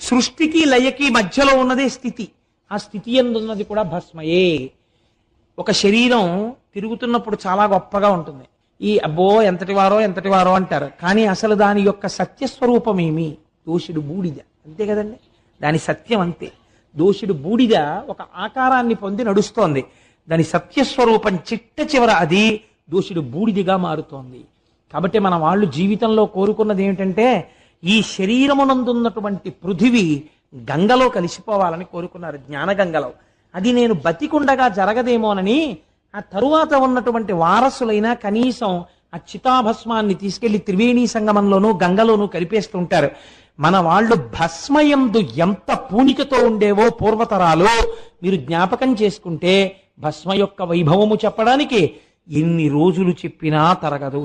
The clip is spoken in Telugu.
సృష్టికి లయకి మధ్యలో ఉన్నదే స్థితి. ఆ స్థితి ఎందున్నది కూడా భస్మయే. ఒక శరీరం తిరుగుతున్నప్పుడు చాలా గొప్పగా ఉంటుంది. ఈ అబ్బో ఎంతటి వారో అంటారు. కానీ అసలు దాని యొక్క సత్యస్వరూపం ఏమి? దోషుడు బూడిద, అంతే కదండి. దాని సత్యం అంతే. దోషుడు బూడిద ఒక ఆకారాన్ని పొంది నడుస్తోంది. దాని సత్యస్వరూపం చిట్ట చివర అది దోషుడు బూడిదిగా మారుతోంది. కాబట్టి మన వాళ్ళు జీవితంలో కోరుకున్నది ఏమిటంటే ఈ శరీరమునందున్నటువంటి పృథివీ గంగలో కలిసిపోవాలని కోరుకున్నారు, జ్ఞానగంగలో. అది నేను బతికుండగా జరగదేమోనని ఆ తరువాత ఉన్నటువంటి వారసులైనా కనీసం ఆ చితాభస్మాన్ని తీసుకెళ్లి త్రివేణీ సంగమంలోనూ గంగలోనూ కలిపేస్తుంటారు. మన వాళ్ళు భస్మయందు ఎంత పూనికతో ఉండేవో పూర్వతరాలు మీరు జ్ఞాపకం చేసుకుంటే భస్మ యొక్క వైభవము చెప్పడానికి ఎన్ని రోజులు చెప్పినా తరగదు.